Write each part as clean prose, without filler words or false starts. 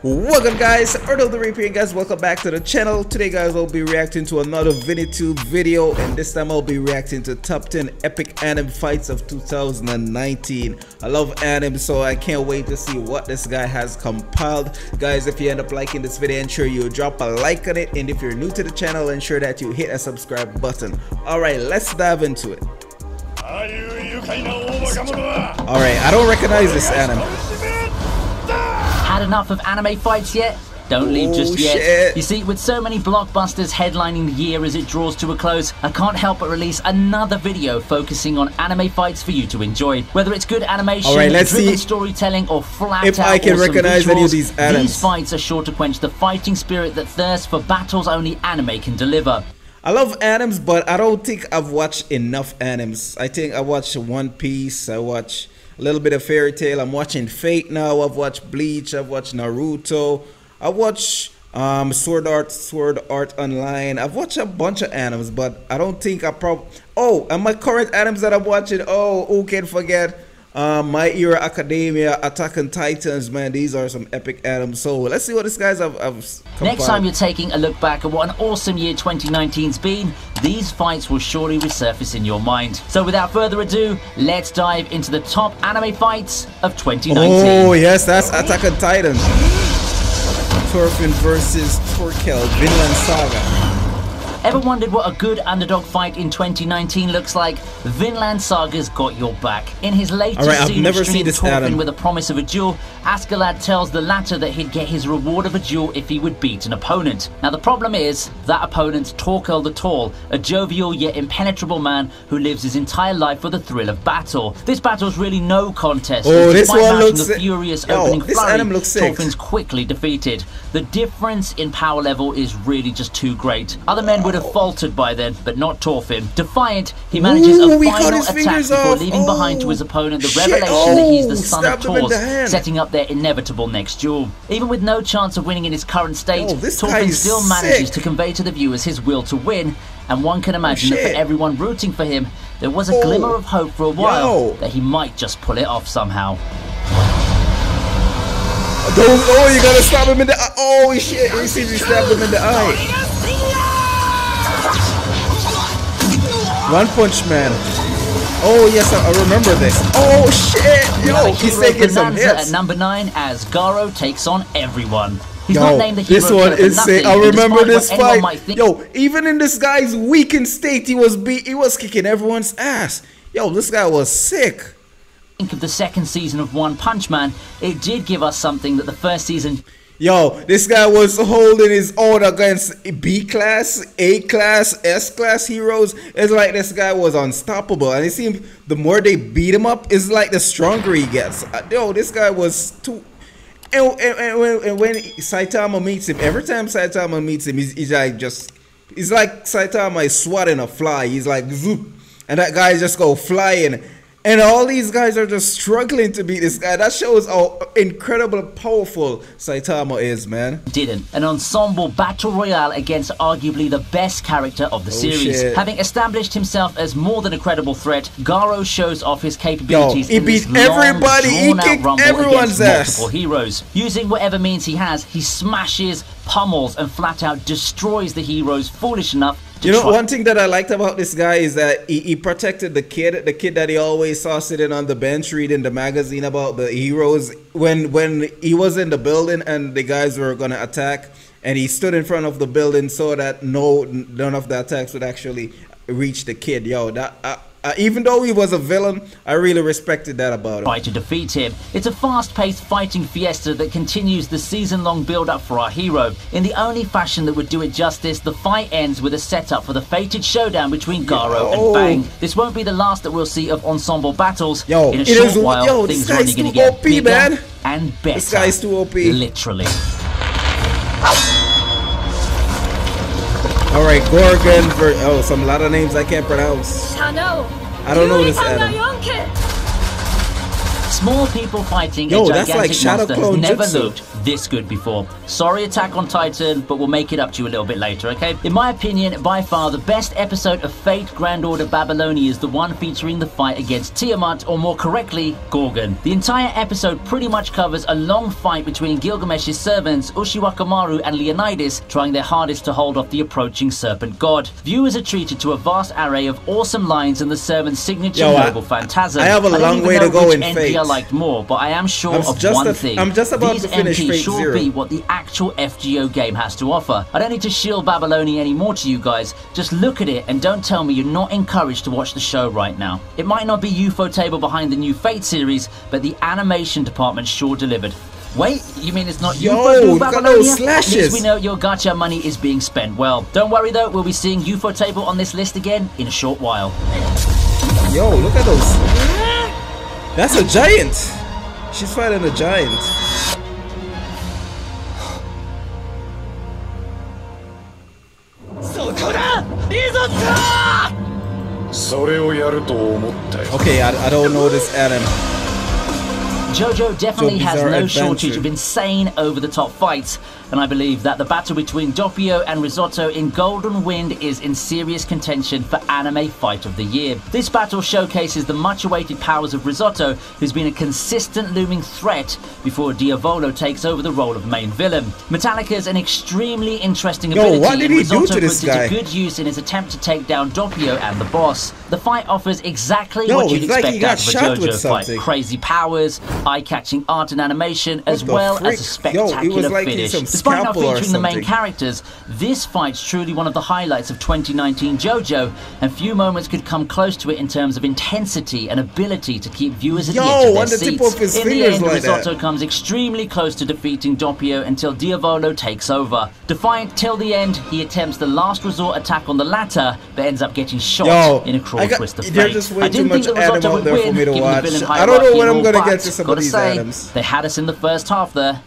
Welcome guys, Erdo the Reaper, and guys, welcome back to the channel. Today guys, I'll be reacting to another ViniTube video, and this time I'll be reacting to top 10 epic anime fights of 2019. I love anime, so I can't wait to see what this guy has compiled. Guys, if you end up liking this video, ensure you drop a like on it, and if you're new to the channel, ensure that you hit a subscribe button. Alright, let's dive into it. Alright, I don't recognize this anime. Had enough of anime fights yet? Don't leave just yet. Shit. You see, with so many blockbusters headlining the year as it draws to a close, I can't help but release another video focusing on anime fights for you to enjoy. Whether it's good animation, driven storytelling, or flat if out I can recognize visuals, any of these animes. These fights are sure to quench the fighting spirit that thirsts for battles only anime can deliver. I love animes, but I don't think I've watched enough animes. I think I watched One Piece, I watched a little bit of Fairy Tail, I'm watching Fate now, I've watched Bleach, I've watched Naruto, I watched Sword Art Online. I've watched a bunch of animes, but I don't think and my current animes that I'm watching, who can forget My Hero Academia, Attack on Titans, man, these are some epic animes. So let's see what this guy's have compiled. Next time you're taking a look back at what an awesome year 2019's been, these fights will surely resurface in your mind. So without further ado, let's dive into the top anime fights of 2019. Oh yes, that's Attack on Titan. Thorfinn versus Torkel, Vinland Saga. Ever wondered what a good underdog fight in 2019 looks like? Vinland Saga's got your back. In his latest scene of streaming Thorfinn with a promise of a duel, Askeladd tells the latter that he'd get his reward of a duel if he would beat an opponent. Now the problem is, that opponent's Torkel the Tall, a jovial yet impenetrable man who lives his entire life for the thrill of battle. This battle's really no contest. This one looks the furious opening flurry, Thorfinn's quickly defeated. The difference in power level is really just too great. Other men would have faltered by then, but not Thorfinn. Defiant, he manages a final attack before leaving behind to his opponent the revelation that he's the son of Thor, setting up their inevitable next duel. Even with no chance of winning in his current state, Thorfinn still manages to convey to the viewers his will to win, and one can imagine that for everyone rooting for him, there was a glimmer of hope for a while that he might just pull it off somehow. You gotta stab him in the eye. Oh shit, you see me stab him in the eye. One Punch Man. Oh yes, I remember this. Oh shit, yo, he's taking some hits. At number 9 as Garo takes on everyone. He's not named the hero. This one is sick. I remember this fight. Yo, even in this guy's weakened state, he was kicking everyone's ass. Yo, this guy was sick. Of the second season of One Punch Man, it did give us something that the first season. Yo, this guy was holding his own against B class, A class, S class heroes. It's like this guy was unstoppable, and it seemed the more they beat him up, it's like the stronger he gets. Yo, this guy was too. And when Saitama meets him, every time Saitama meets him, he's like Saitama is swatting a fly. He's like zoop, and that guy just go flying. And all these guys are just struggling to beat this guy. That shows how incredibly powerful Saitama is, man. An ensemble battle royale against arguably the best character of the series. Shit. Having established himself as more than a credible threat, Garo shows off his capabilities. He beat everybody. He kicked everyone's ass. Multiple heroes. Using whatever means he has, he smashes, pummels, and flat out destroys the heroes foolish enough. You know, one thing that I liked about this guy is that he protected the kid that he always saw sitting on the bench reading the magazine about the heroes. When he was in the building and the guys were gonna attack, and he stood in front of the building so that none of the attacks would actually reach the kid. Yo, even though he was a villain, I really respected that about him. Try to defeat him. It's a fast-paced fighting fiesta that continues the season-long build-up for our hero. In the only fashion that would do it justice, the fight ends with a setup for the fated showdown between Garo and Bang. This won't be the last that we'll see of ensemble battles. In a short while, things are only going to get bigger and better. This guy's too OP. Literally. Alright, Gorgon a lot of names I can't pronounce. I don't know this anime. Small people fighting a gigantic monster has never looked this good before. Sorry, Attack on Titan, but we'll make it up to you a little bit later, okay? In my opinion, by far the best episode of Fate Grand Order Babylonia is the one featuring the fight against Tiamat, or more correctly, Gorgon. The entire episode pretty much covers a long fight between Gilgamesh's servants, Ushiwakamaru and Leonidas, trying their hardest to hold off the approaching serpent god. Viewers are treated to a vast array of awesome lines and the servant's signature noble phantasm. I have a long way to go in Fate. I liked more, but I am sure of one thing. I'm just about to finish Fate sure be what the actual FGO game has to offer. I don't need to shield Babylonia anymore to you guys. Just look at it and don't tell me you're not encouraged to watch the show right now. It might not be Ufotable behind the new Fate series, but the animation department sure delivered. Wait, you mean it's not Ufotable Babylonia? At least we know your gacha money is being spent well. Don't worry though, we'll be seeing Ufotable on this list again in a short while. Yo, look at those. That's a giant. She's fighting a giant. Okay, I don't know this anime. JoJo definitely has no shortage of insane over-the-top fights, and I believe that the battle between Doppio and Risotto in Golden Wind is in serious contention for Anime Fight of the Year. This battle showcases the much-awaited powers of Risotto, who's been a consistent looming threat before Diavolo takes over the role of main villain. Metallica's an extremely interesting ability, and Risotto puts it to good use in his attempt to take down Doppio and the boss. The fight offers exactly what you'd expect out of a JoJo fight. Crazy powers, eye-catching art and animation, as well as a spectacular finish. Despite not featuring the main characters, this fight's truly one of the highlights of 2019 JoJo, and few moments could come close to it in terms of intensity and ability to keep viewers at the edge of their seats. In the end, Risotto comes extremely close to defeating Doppio until Diavolo takes over. Defiant till the end, he attempts the last resort attack on the latter, but ends up getting shot in a cruel twist of fate. I didn't think that Risotto would win, given the villain hierarchy. I don't know when I'm gonna get to some of these items. They had us in the first half there.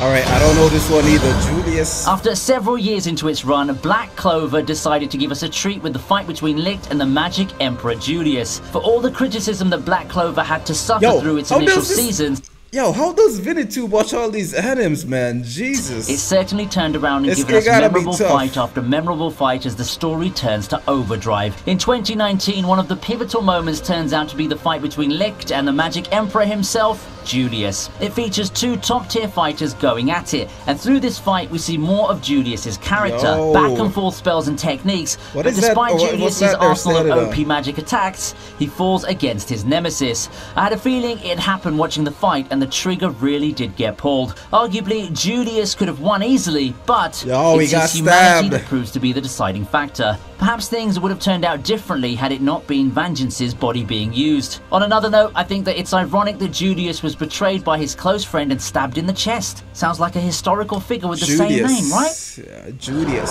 Alright, I don't know this one either. Julius. After several years into its run, Black Clover decided to give us a treat with the fight between Licht and the Magic Emperor Julius. For all the criticism that Black Clover had to suffer through its initial seasons, how does Vinitube watch all these animes, man? Jesus. It certainly turned around and given us memorable fight after memorable fight as the story turns to overdrive. In 2019, one of the pivotal moments turns out to be the fight between Licht and the Magic Emperor himself, Julius. It features two top-tier fighters going at it, and through this fight we see more of Julius's character, back and forth spells and techniques, but despite Julius's arsenal of OP magic attacks, he falls against his nemesis. I had a feeling it happened watching the fight, and the trigger really did get pulled. Arguably, Julius could have won easily, but it's his humanity that proves to be the deciding factor. Perhaps things would have turned out differently had it not been Vengeance's body being used. On another note, I think that it's ironic that Julius was betrayed by his close friend and stabbed in the chest. Sounds like a historical figure with the same name, right? Yeah, Julius.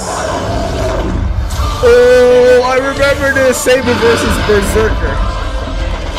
Oh, I remember this. Saber versus Berserker.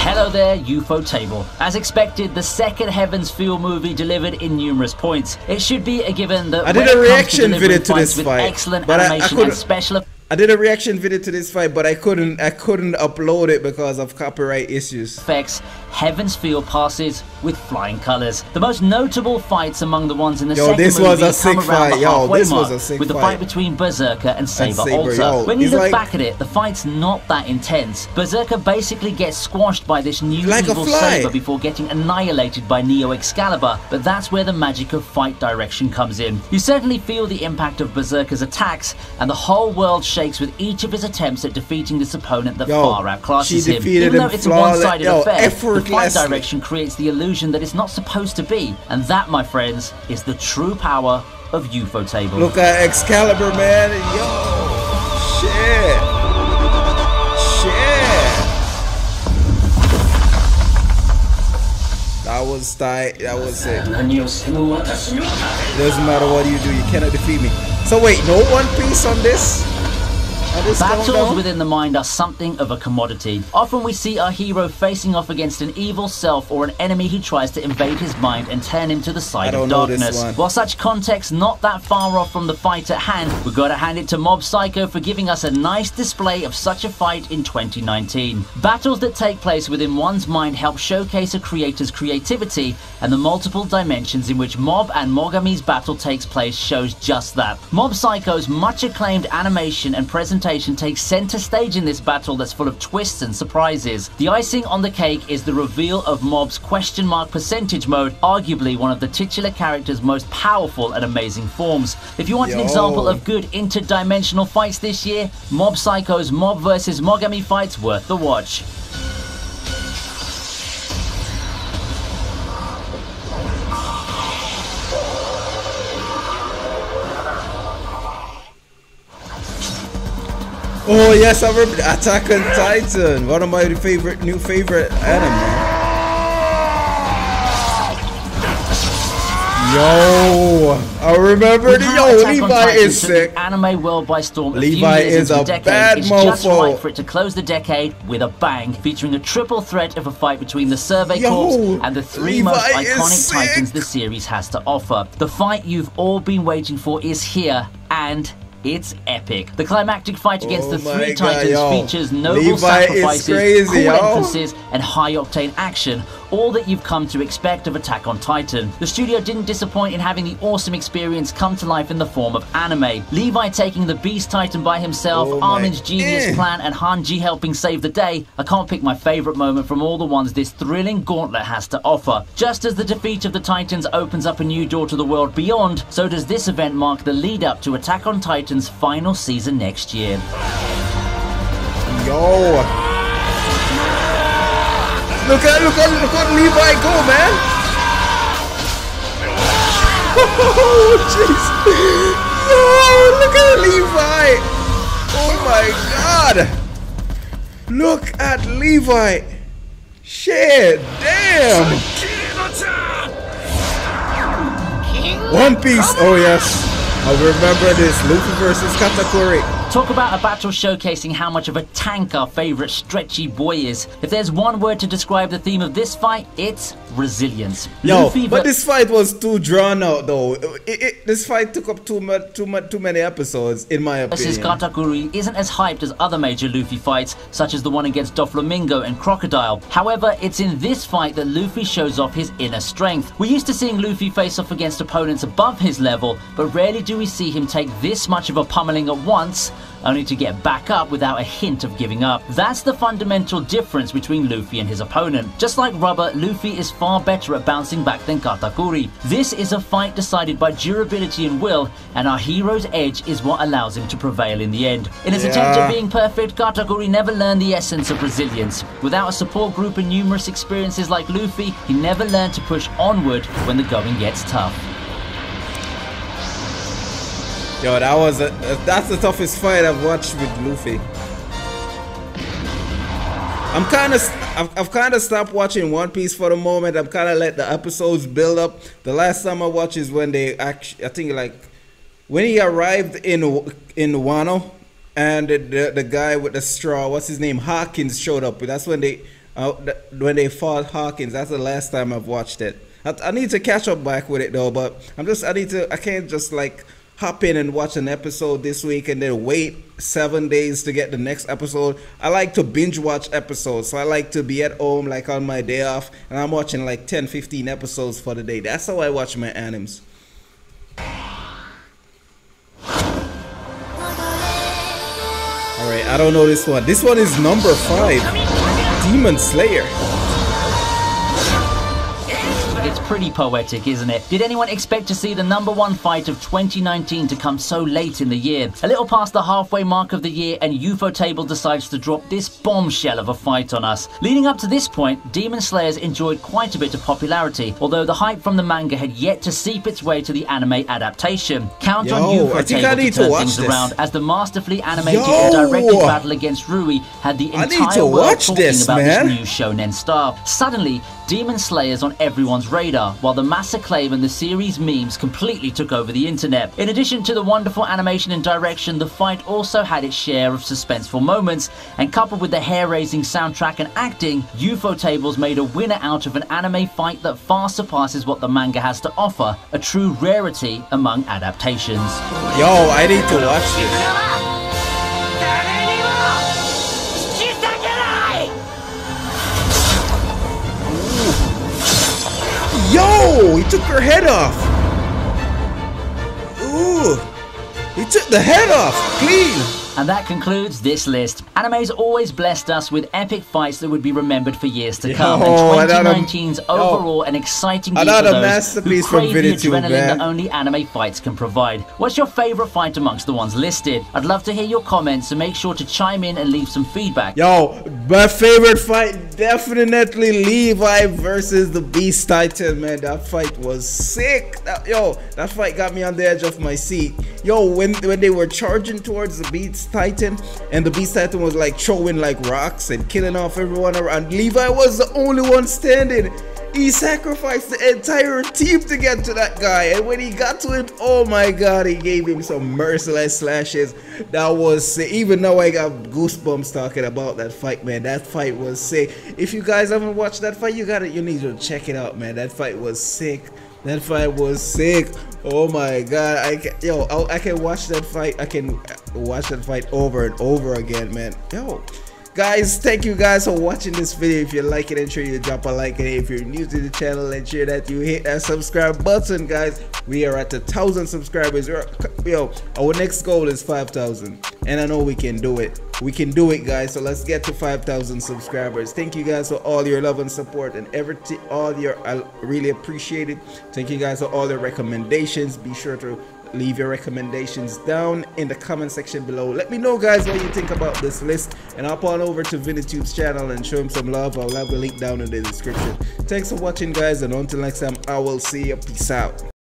Hello there, Ufotable. As expected, the second Heaven's Feel movie delivered in numerous points. It should be a given that I did a reaction video to this fight, excellent animation and special I did a reaction video to this fight, but I couldn't upload it because of copyright issues. Effects, Heaven's Feel passes with flying colors. The most notable fights among the ones in the second movie come around the halfway mark, with the fight between Berserker and Saber Ultra. When you look back at it, the fight's not that intense. Berserker basically gets squashed by this new evil Saber before getting annihilated by Neo Excalibur, but that's where the magic of fight direction comes in. You certainly feel the impact of Berserker's attacks, and the whole world shakes with each of his attempts at defeating this opponent that far outclasses him. Even though it's a one-sided affair, the fight direction creates the illusion that it's not supposed to be, and that, my friends, is the true power of Ufotable. Look at Excalibur, man. Yo, shit. That was tight. That was it. Doesn't matter what you do, you cannot defeat me. So wait, no One Piece on this? Battles within the mind are something of a commodity. Often we see our hero facing off against an evil self or an enemy who tries to invade his mind and turn him to the side of darkness. While such context not that far off from the fight at hand, we've got to hand it to Mob Psycho for giving us a nice display of such a fight in 2019. Battles that take place within one's mind help showcase a creator's creativity, and the multiple dimensions in which Mob and Mogami's battle takes place shows just that. Mob Psycho's much acclaimed animation and presentation takes center stage in this battle that's full of twists and surprises. The icing on the cake is the reveal of Mob's question mark percentage mode, arguably one of the titular character's most powerful and amazing forms. If you want an example of good interdimensional fights this year, Mob Psycho's Mob vs Mogami fight's worth the watch. Oh yes, I remember Attack on Titan, one of my new favorite anime. Yo, I remember Levi is sick. Anime world by storm. Levi is a bad mofo. Just right for it to close the decade with a bang, featuring a triple threat of a fight between the Survey Corps and the three most iconic Titans the series has to offer. The fight you've all been waiting for is here, and it's epic. The climactic fight against the three Titans features noble sacrifices, cool entrances, and high-octane action, all that you've come to expect of Attack on Titan. The studio didn't disappoint in having the awesome experience come to life in the form of anime. Levi taking the Beast Titan by himself, Armin's genius plan, and Hanji helping save the day. I can't pick my favorite moment from all the ones this thrilling gauntlet has to offer. Just as the defeat of the Titans opens up a new door to the world beyond, so does this event mark the lead-up to Attack on Titan's final season next year. Yo! Look at Levi go, man! Oh, jeez! Yo, look at Levi! Oh my God! Look at Levi! Shit! Damn! One Piece! Oh yes! I remember this, Luffy versus Katakuri. Talk about a battle showcasing how much of a tank our favourite stretchy boy is. If there's one word to describe the theme of this fight, it's resilience. Yo, but this fight was too drawn out though. This fight took up too many episodes, in my opinion. Versus Katakuri isn't as hyped as other major Luffy fights, such as the one against Doflamingo and Crocodile. However, it's in this fight that Luffy shows off his inner strength. We're used to seeing Luffy face off against opponents above his level, but rarely do we see him take this much of a pummeling at once, only to get back up without a hint of giving up. That's the fundamental difference between Luffy and his opponent. Just like rubber, Luffy is far better at bouncing back than Katakuri. This is a fight decided by durability and will, and our hero's edge is what allows him to prevail in the end. In his attempt at being perfect, Katakuri never learned the essence of resilience. Without a support group and numerous experiences like Luffy, he never learned to push onward when the going gets tough. Yo, that's the toughest fight I've watched with Luffy. I've kind of stopped watching One Piece for the moment. I'm kind of let the episodes build up. The last time I watched is when they actually, I think like when he arrived in Wano, and the guy with the straw, what's his name, Hawkins, showed up. That's when they fought Hawkins. That's the last time I've watched it. I need to catch up back with it though, but I can't just like hop in and watch an episode this week and then wait 7 days to get the next episode. I like to binge watch episodes, so I like to be at home like on my day off and I'm watching like 10-15 episodes for the day. That's how I watch my animes. Alright, I don't know this one. This one is number 5, Demon Slayer. It's pretty poetic, isn't it? Did anyone expect to see the #1 fight of 2019 to come so late in the year? A little past the halfway mark of the year, and Ufotable decides to drop this bombshell of a fight on us. Leading up to this point, Demon Slayers enjoyed quite a bit of popularity, although the hype from the manga had yet to seep its way to the anime adaptation. Count on Ufotable to turn things around, as the masterfully animated and directed battle against Rui had the entire world talking about this new shonen star. Suddenly, Demon Slayer's on everyone's radar. popular, while the mass acclaim and the series memes completely took over the internet. In addition to the wonderful animation and direction, the fight also had its share of suspenseful moments, and coupled with the hair-raising soundtrack and acting, Ufotable made a winner out of an anime fight that far surpasses what the manga has to offer, a true rarity among adaptations. Yo, I need to watch this. Yo, he took her head off. Ooh, he took the head off, clean. And that concludes this list. Anime's always blessed us with epic fights that would be remembered for years to come. And 2019's overall an exciting year for those who crave the adrenaline that only anime fights can provide. What's your favourite fight amongst the ones listed? I'd love to hear your comments, so make sure to chime in and leave some feedback. Yo, my favorite fight, definitely Levi versus the Beast Titan, man. That fight was sick. That fight got me on the edge of my seat. Yo, when they were charging towards the Beast Titan, and the Beast Titan was like throwing like rocks and killing off everyone around, Levi was the only one standing. He sacrificed the entire team to get to that guy, and when he got to it, oh my god, he gave him some merciless slashes. That was sick. Even now I got goosebumps talking about that fight, man. That fight was sick. If you guys haven't watched that fight, you need to check it out, man. That fight was sick. That fight was sick. Oh my god, I can watch that fight. I can watch that fight over and over again, man. Yo, guys, thank you guys for watching this video. If you like it, ensure you drop a like, and if you're new to the channel, ensure that you hit that subscribe button, guys. We are at 1,000 subscribers. Yo, our next goal is 5,000, and I know we can do it. We can do it, guys. So let's get to 5,000 subscribers. Thank you guys for all your love and support and everything. I really appreciate it. Thank you guys for all the recommendations. Be sure to leave your recommendations down in the comment section below. Let me know, guys, what you think about this list, and hop on over to ViniTube's channel and show him some love. I'll have the link down in the description. Thanks for watching, guys, and until next time, I will see you. Peace out.